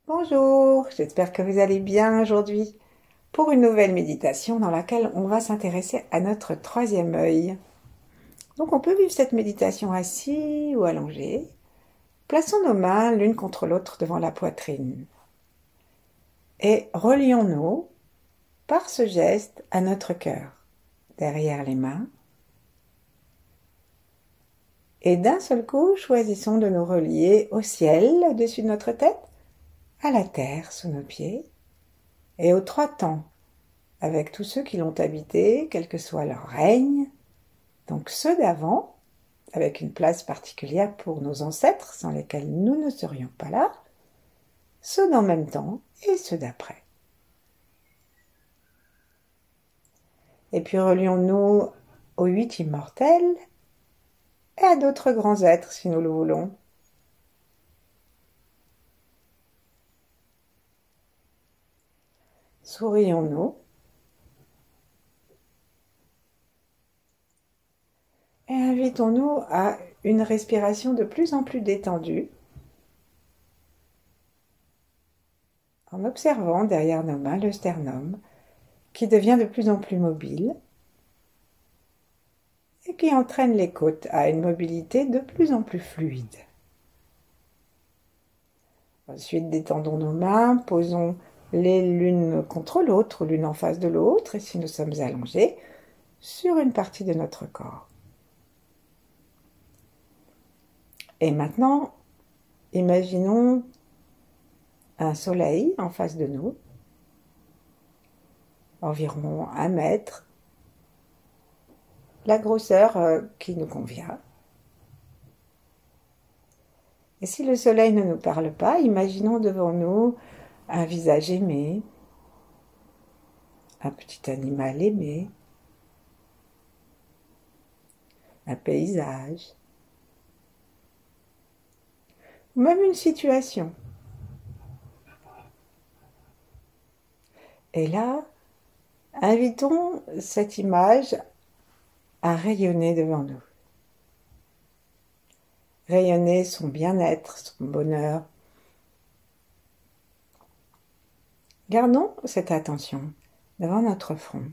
Bonjour, j'espère que vous allez bien aujourd'hui pour une nouvelle méditation dans laquelle on va s'intéresser à notre troisième œil. Donc on peut vivre cette méditation assis ou allongé. Plaçons nos mains l'une contre l'autre devant la poitrine et relions-nous par ce geste à notre cœur, derrière les mains. Et d'un seul coup, choisissons de nous relier au ciel au-dessus de notre tête, à la terre sous nos pieds et aux trois temps, avec tous ceux qui l'ont habité, quel que soit leur règne, donc ceux d'avant, avec une place particulière pour nos ancêtres, sans lesquels nous ne serions pas là, ceux d'en même temps et ceux d'après. Et puis relions-nous aux 8 immortels et à d'autres grands êtres si nous le voulons. Sourions-nous et invitons-nous à une respiration de plus en plus détendue en observant derrière nos mains le sternum qui devient de plus en plus mobile et qui entraîne les côtes à une mobilité de plus en plus fluide. Ensuite, détendons nos mains, posons-les l'une contre l'autre ou l'une en face de l'autre, et si nous sommes allongés, sur une partie de notre corps. Et maintenant, imaginons un soleil en face de nous, environ 1 mètre, la grosseur qui nous convient. Et si le soleil ne nous parle pas, imaginons devant nous un visage aimé, un petit animal aimé, un paysage, ou même une situation. Et là, invitons cette image à rayonner devant nous. Rayonner son bien-être, son bonheur. Gardons cette attention devant notre front.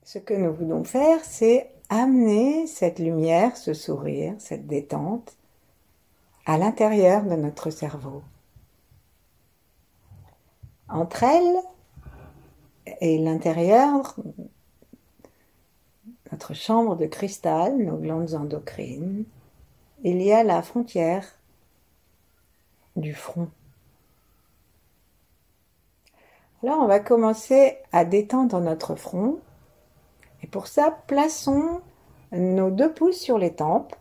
Ce que nous voulons faire, c'est amener cette lumière, ce sourire, cette détente à l'intérieur de notre cerveau. Entre elles et l'intérieur, notre chambre de cristal, nos glandes endocrines, il y a la frontière du front. Alors on va commencer à détendre notre front. Et pour ça, plaçons nos 2 pouces sur les tempes,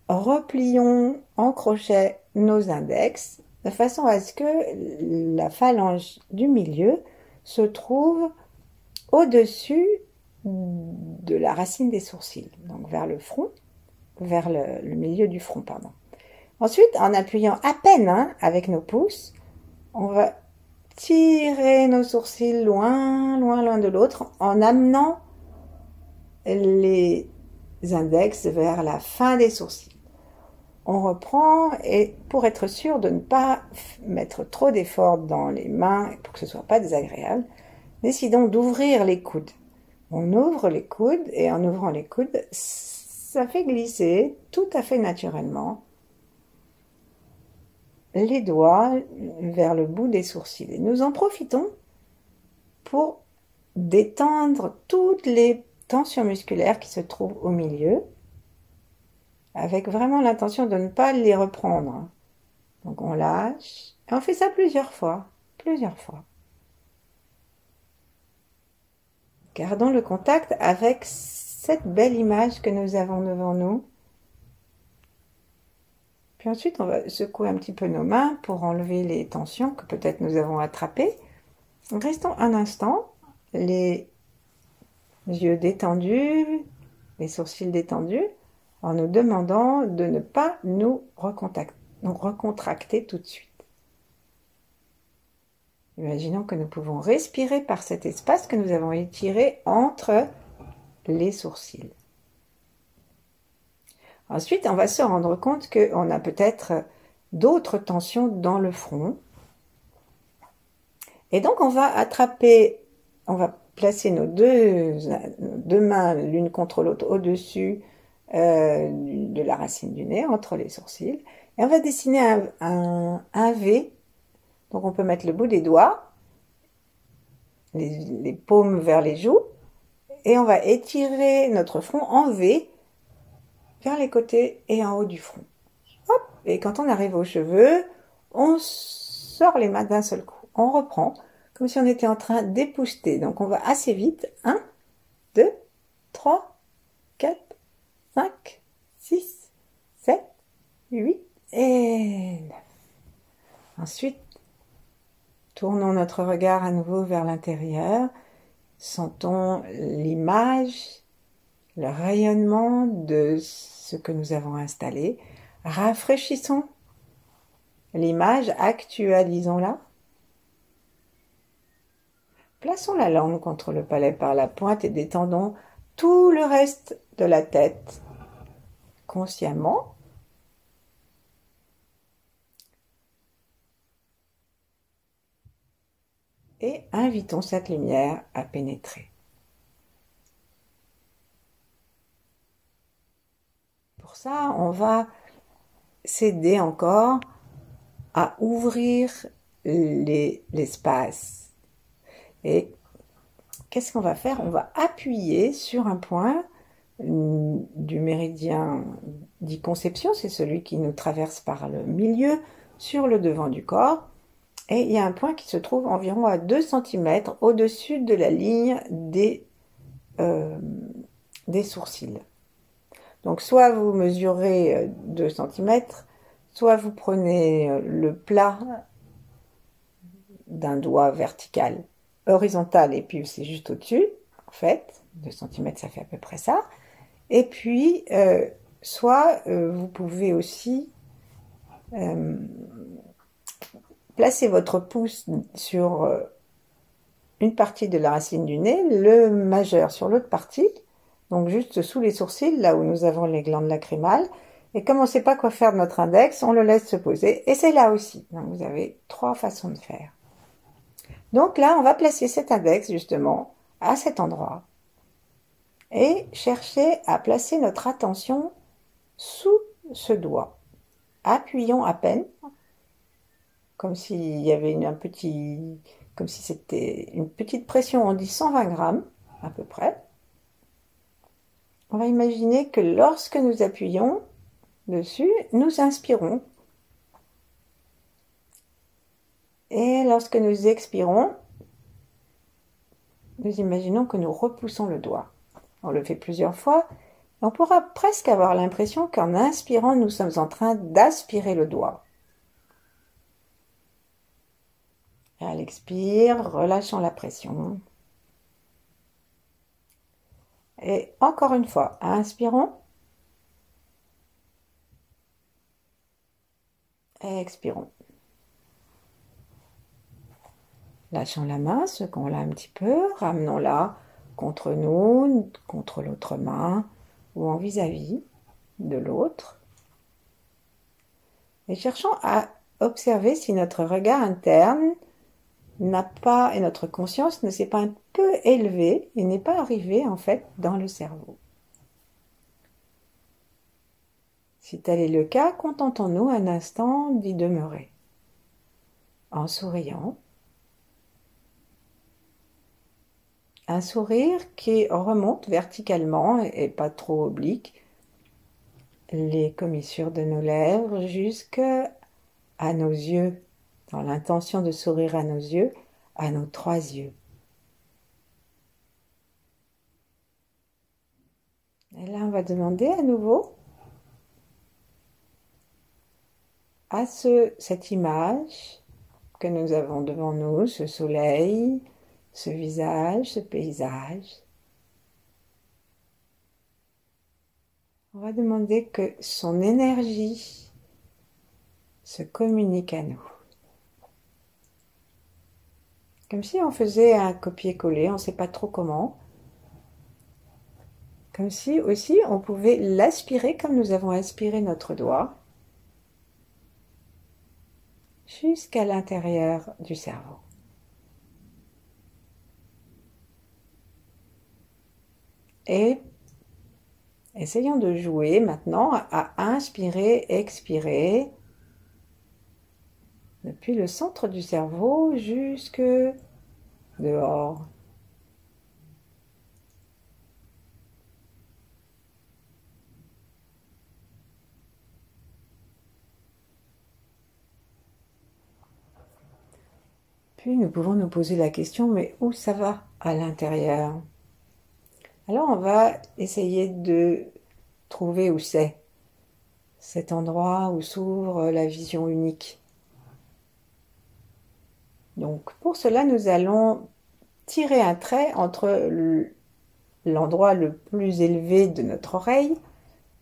replions en crochet nos index, de façon à ce que la phalange du milieu se trouve au-dessus de la racine des sourcils, donc vers le front, vers le milieu du front, pardon. Ensuite, en appuyant à peine avec nos pouces, on va tirer nos sourcils loin, loin, loin de l'autre, en amenant les index vers la fin des sourcils. On reprend et pour être sûr de ne pas mettre trop d'efforts dans les mains pour que ce ne soit pas désagréable, décidons d'ouvrir les coudes. On ouvre les coudes et en ouvrant les coudes, ça fait glisser tout à fait naturellement les doigts vers le bout des sourcils. Et nous en profitons pour détendre toutes les tensions musculaires qui se trouvent au milieu, avec vraiment l'intention de ne pas les reprendre. Donc on lâche, et on fait ça plusieurs fois. Gardons le contact avec cette belle image que nous avons devant nous. Puis ensuite, on va secouer un petit peu nos mains pour enlever les tensions que peut-être nous avons attrapées. Restons un instant, les yeux détendus, les sourcils détendus, en nous demandant de ne pas nous recontracter tout de suite. Imaginons que nous pouvons respirer par cet espace que nous avons étiré entre les sourcils. Ensuite, on va se rendre compte qu'on a peut-être d'autres tensions dans le front. Et donc, on va attraper, on va placer nos deux mains l'une contre l'autre au-dessus de la racine du nez, entre les sourcils. Et on va dessiner un V. Donc, on peut mettre le bout des doigts, les paumes vers les joues, et on va étirer notre front en V vers les côtés et en haut du front. Hop. Et quand on arrive aux cheveux, on sort les mains d'un seul coup. On reprend comme si on était en train d'épousseter. Donc on va assez vite. 1, 2, 3, 4, 5, 6, 7, 8 et 9. Ensuite, tournons notre regard à nouveau vers l'intérieur. Sentons l'image, le rayonnement de ce que nous avons installé. Rafraîchissons l'image, actualisons-la. Plaçons la langue contre le palais par la pointe et détendons tout le reste de la tête consciemment. Et invitons cette lumière à pénétrer. Pour ça, on va s'aider encore à ouvrir l'espace. Et qu'est-ce qu'on va faire? On va appuyer sur un point du méridien dit conception, c'est celui qui nous traverse par le milieu, sur le devant du corps. Et il y a un point qui se trouve environ à 2 cm au-dessus de la ligne des sourcils. Donc soit vous mesurez 2 cm, soit vous prenez le plat d'un doigt vertical, horizontal, et puis c'est juste au-dessus, en fait. 2 cm, ça fait à peu près ça. Et puis, soit vous pouvez aussi placer votre pouce sur une partie de la racine du nez, le majeur sur l'autre partie, donc juste sous les sourcils, là où nous avons les glandes lacrymales. Et comme on ne sait pas quoi faire de notre index, on le laisse se poser. Et c'est là aussi. Donc vous avez 3 façons de faire. Donc là, on va placer cet index justement à cet endroit. Et chercher à placer notre attention sous ce doigt. Appuyons à peine, comme s'il y avait comme si c'était une petite pression, on dit 120 grammes à peu près. On va imaginer que lorsque nous appuyons dessus, nous inspirons. Et lorsque nous expirons, nous imaginons que nous repoussons le doigt. On le fait plusieurs fois. On pourra presque avoir l'impression qu'en inspirant, nous sommes en train d'aspirer le doigt. Et à l'expire, relâchons la pression. Et encore une fois, inspirons. Et expirons. Lâchons la main, secouons-la un petit peu, ramenons-la contre nous, contre l'autre main ou en vis-à-vis de l'autre. Et cherchons à observer si notre regard interne n'a pas, et notre conscience ne s'est pas un peu élevée et n'est pas arrivée en fait dans le cerveau. Si tel est le cas, contentons-nous un instant d'y demeurer, en souriant. Un sourire qui remonte verticalement et pas trop oblique, les commissures de nos lèvres jusqu'à nos yeux, dans l'intention de sourire à nos yeux, à nos 3 yeux. Et là, on va demander à nouveau à cette image que nous avons devant nous, ce soleil, ce visage, ce paysage. On va demander que son énergie se communique à nous. Comme si on faisait un copier-coller, on ne sait pas trop comment. Comme si aussi on pouvait l'aspirer comme nous avons aspiré notre doigt jusqu'à l'intérieur du cerveau. Et essayons de jouer maintenant à inspirer, expirer depuis le centre du cerveau jusque dehors. Puis nous pouvons nous poser la question, mais où ça va à l'intérieur? Alors on va essayer de trouver où c'est, cet endroit où s'ouvre la vision unique. Donc pour cela, nous allons tirer un trait entre l'endroit le plus élevé de notre oreille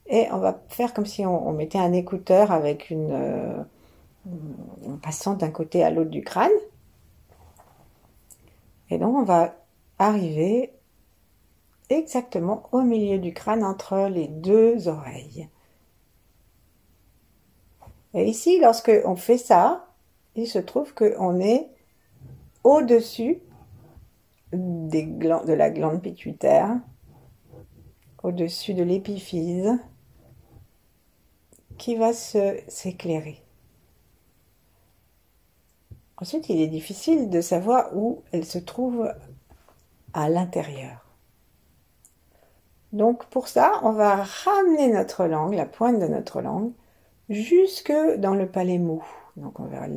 et on va faire comme si on mettait un écouteur avec en passant d'un côté à l'autre du crâne. Et donc on va arriver exactement au milieu du crâne entre les deux oreilles. Et ici, lorsque on fait ça, il se trouve qu'on est au-dessus de la glande pituitaire, au-dessus de l'épiphyse, qui va s'éclairer. Ensuite, il est difficile de savoir où elle se trouve à l'intérieur. Donc pour ça, on va ramener notre langue, la pointe de notre langue, jusque dans le palais mou. Donc on verra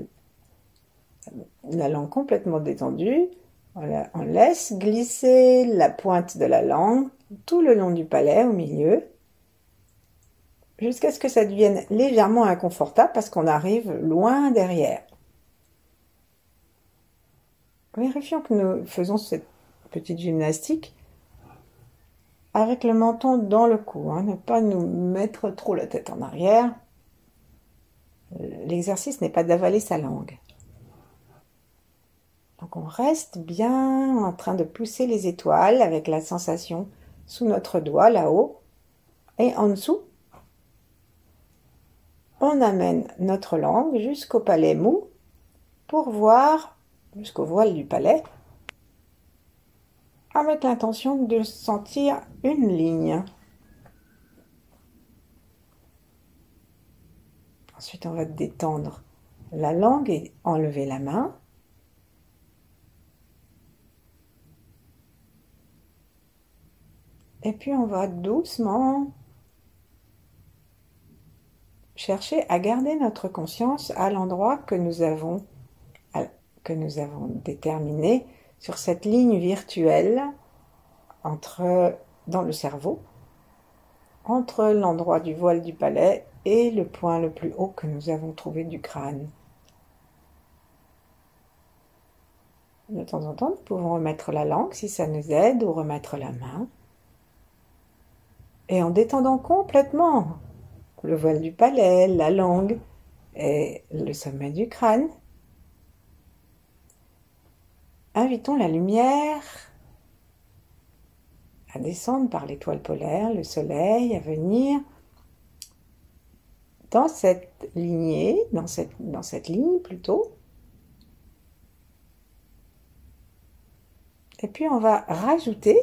la langue complètement détendue. On laisse glisser la pointe de la langue tout le long du palais, au milieu, jusqu'à ce que ça devienne légèrement inconfortable parce qu'on arrive loin derrière. Vérifions que nous faisons cette petite gymnastique avec le menton dans le cou, ne pas nous mettre trop la tête en arrière. L'exercice n'est pas d'avaler sa langue. Donc on reste bien en train de pousser les étoiles avec la sensation sous notre doigt là-haut et en dessous. On amène notre langue jusqu'au palais mou pour voir jusqu'au voile du palais avec l'intention de sentir une ligne. Ensuite, on va détendre la langue et enlever la main. Et puis, on va doucement chercher à garder notre conscience à l'endroit que nous avons déterminé sur cette ligne virtuelle dans le cerveau, entre l'endroit du voile du palais et le point le plus haut que nous avons trouvé du crâne. De temps en temps, nous pouvons remettre la langue si ça nous aide ou remettre la main. Et en détendant complètement le voile du palais, la langue et le sommet du crâne, invitons la lumière à descendre par l'étoile polaire, le soleil, à venir dans cette lignée, dans cette ligne plutôt. Et puis on va rajouter,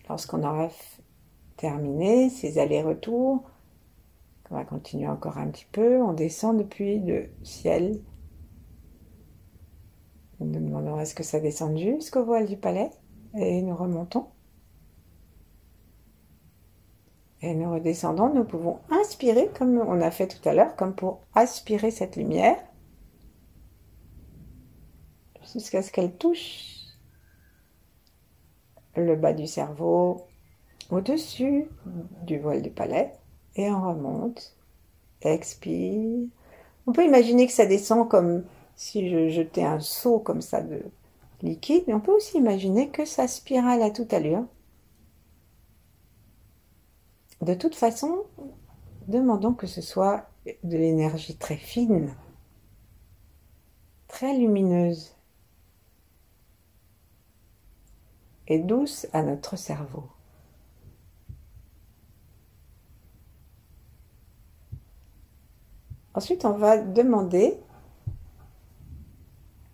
lorsqu'on aura terminé ces allers-retours, on va continuer encore un petit peu, on descend depuis le ciel. Nous nous demandons est-ce que ça descend jusqu'au voile du palais, et nous remontons. Et nous redescendons, nous pouvons inspirer comme on a fait tout à l'heure, comme pour aspirer cette lumière, jusqu'à ce qu'elle touche le bas du cerveau, au-dessus du voile du palais, et on remonte, expire. On peut imaginer que ça descend comme si je jetais un seau comme ça de liquide, mais on peut aussi imaginer que ça spirale à toute allure. De toute façon, demandons que ce soit de l'énergie très fine, très lumineuse et douce à notre cerveau. Ensuite, on va demander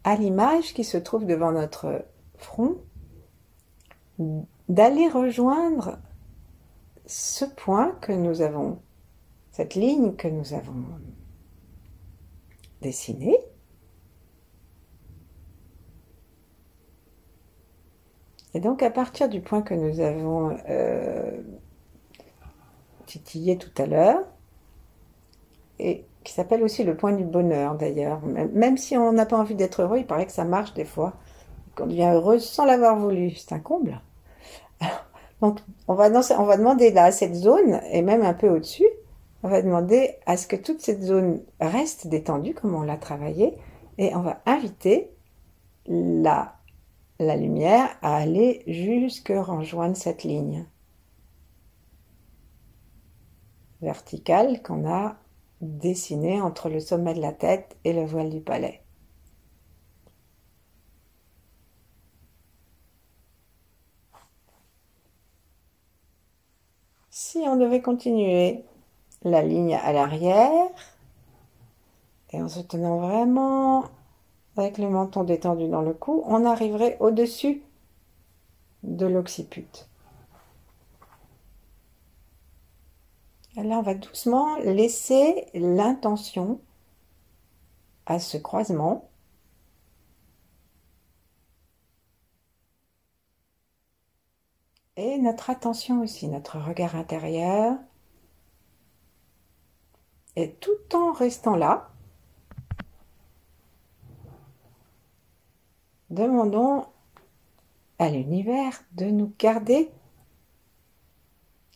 à l'image qui se trouve devant notre front d'aller rejoindre ce point que nous avons, cette ligne que nous avons dessinée. Et donc à partir du point que nous avons titillé tout à l'heure, et qui s'appelle aussi le point du bonheur d'ailleurs, même si on n'a pas envie d'être heureux, il paraît que ça marche des fois, qu'on devient heureux sans l'avoir voulu, c'est un comble. Donc on va demander là à cette zone, et même un peu au-dessus, on va demander à ce que toute cette zone reste détendue comme on l'a travaillé, et on va inviter la lumière à aller jusque rejoindre cette ligne verticale qu'on a dessinée entre le sommet de la tête et le voile du palais. Si on devait continuer la ligne à l'arrière, et en se tenant vraiment avec le menton détendu dans le cou, on arriverait au-dessus de l'occiput. Et là, on va doucement laisser l'intention à ce croisement. Et notre attention aussi, notre regard intérieur. Et tout en restant là, demandons à l'univers de nous garder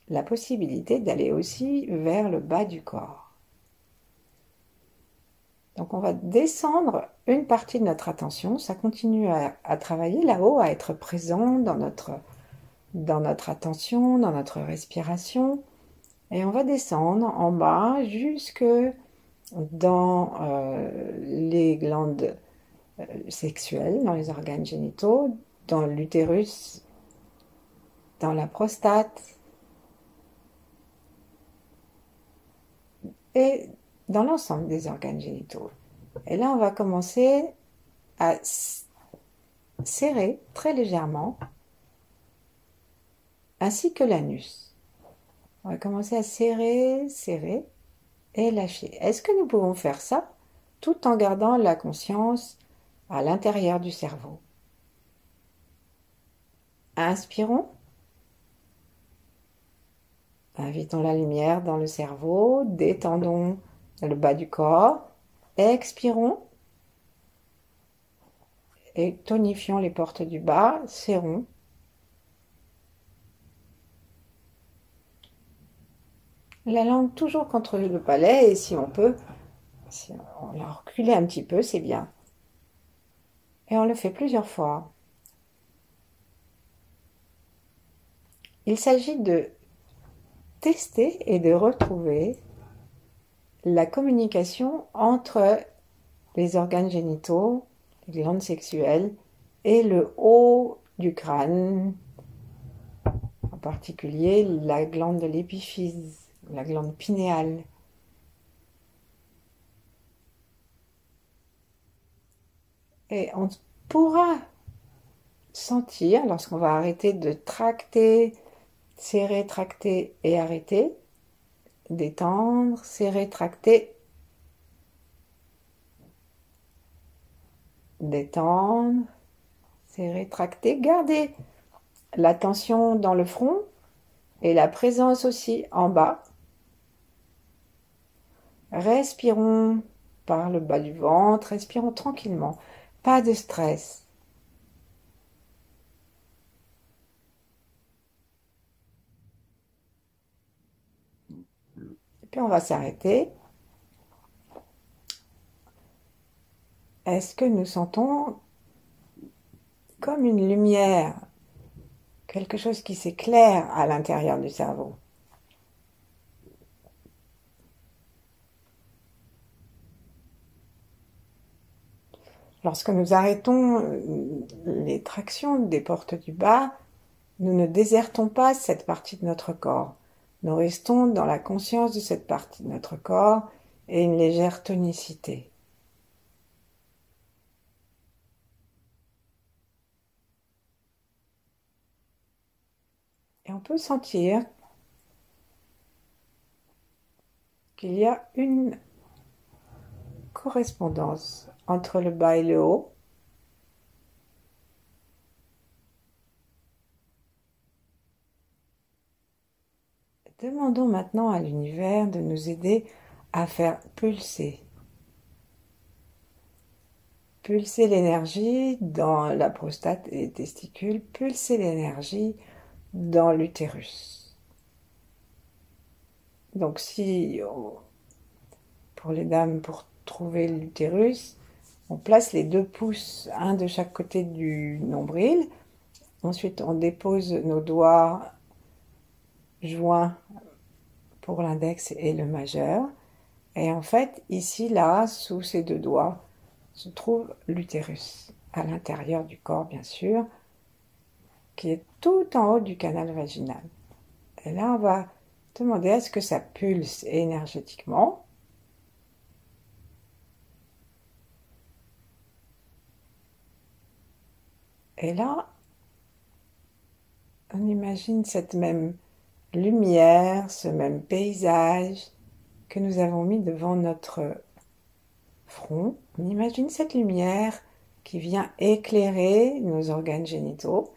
la possibilité d'aller aussi vers le bas du corps. Donc on va descendre une partie de notre attention, ça continue à travailler là-haut, à être présent dans notre attention, dans notre respiration, et on va descendre en bas jusque dans les glandes sexuelles, dans les organes génitaux, dans l'utérus, dans la prostate et dans l'ensemble des organes génitaux. Et là, on va commencer à serrer très légèrement, ainsi que l'anus. On va commencer à serrer, serrer et lâcher. Est-ce que nous pouvons faire ça tout en gardant la conscience à l'intérieur du cerveau? Inspirons. Invitons la lumière dans le cerveau, détendons le bas du corps, expirons et tonifions les portes du bas, serrons. La langue toujours contre le palais et si on peut, si on la recule un petit peu, c'est bien. Et on le fait plusieurs fois. Il s'agit de tester et de retrouver la communication entre les organes génitaux, les glandes sexuelles et le haut du crâne, en particulier la glande de l'épiphyse, la glande pinéale. Et on pourra sentir, lorsqu'on va arrêter de tracter, serrer, tracter et arrêter, détendre, serrer, tracter, détendre, serrer, tracter, garder la tension dans le front et la présence aussi en bas. Respirons par le bas du ventre, respirons tranquillement, pas de stress. Et puis on va s'arrêter. Est-ce que nous sentons comme une lumière, quelque chose qui s'éclaire à l'intérieur du cerveau? Lorsque nous arrêtons les tractions des portes du bas, nous ne désertons pas cette partie de notre corps. Nous restons dans la conscience de cette partie de notre corps et une légère tonicité. Et on peut sentir qu'il y a une correspondance entre le bas et le haut. Demandons maintenant à l'univers de nous aider à faire pulser. Pulser l'énergie dans la prostate et les testicules, pulser l'énergie dans l'utérus. Donc si, pour les dames, pour trouver l'utérus, on place les 2 pouces, un de chaque côté du nombril. Ensuite, on dépose nos doigts joints pour l'index et le majeur. Et en fait, ici, là, sous ces 2 doigts, se trouve l'utérus, à l'intérieur du corps, bien sûr, qui est tout en haut du canal vaginal. Et là, on va demander à ce que ça pulse énergétiquement. Et là, on imagine cette même lumière, ce même paysage que nous avons mis devant notre front. On imagine cette lumière qui vient éclairer nos organes génitaux,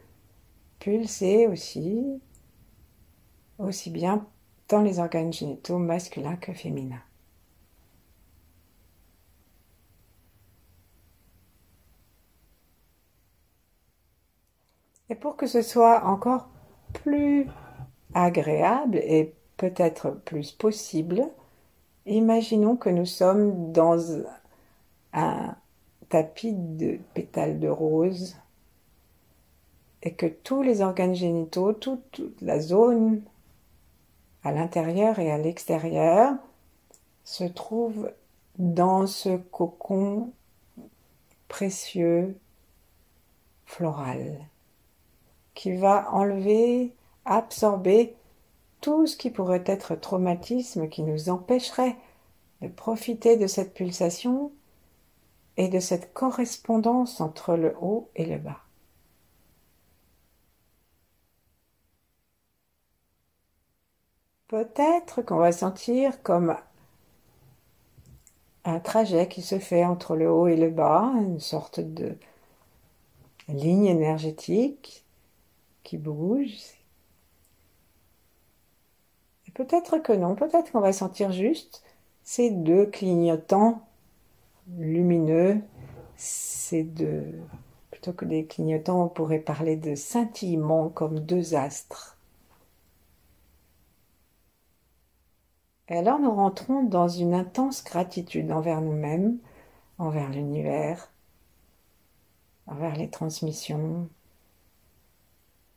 pulser aussi bien dans les organes génitaux masculins que féminins. Et pour que ce soit encore plus agréable et peut-être plus possible, imaginons que nous sommes dans un tapis de pétales de rose et que tous les organes génitaux, toute la zone à l'intérieur et à l'extérieur se trouvent dans ce cocon précieux floral qui va enlever, absorber tout ce qui pourrait être traumatisme qui nous empêcherait de profiter de cette pulsation et de cette correspondance entre le haut et le bas. Peut-être qu'on va sentir comme un trajet qui se fait entre le haut et le bas, une sorte de ligne énergétique qui bouge. Et peut-être que non, peut-être qu'on va sentir juste ces 2 clignotants lumineux, plutôt que des clignotants, on pourrait parler de scintillements comme 2 astres. Et alors nous rentrons dans une intense gratitude envers nous-mêmes, envers l'univers, envers les transmissions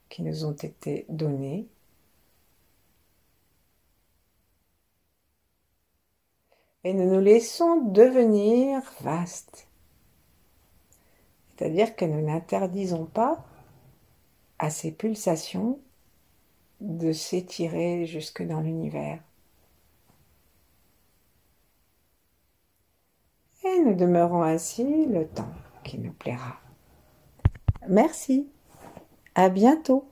qui nous ont été données. Et nous nous laissons devenir vastes. C'est-à-dire que nous n'interdisons pas à ces pulsations de s'étirer jusque dans l'univers. Et nous demeurons ainsi le temps qui nous plaira. Merci, à bientôt.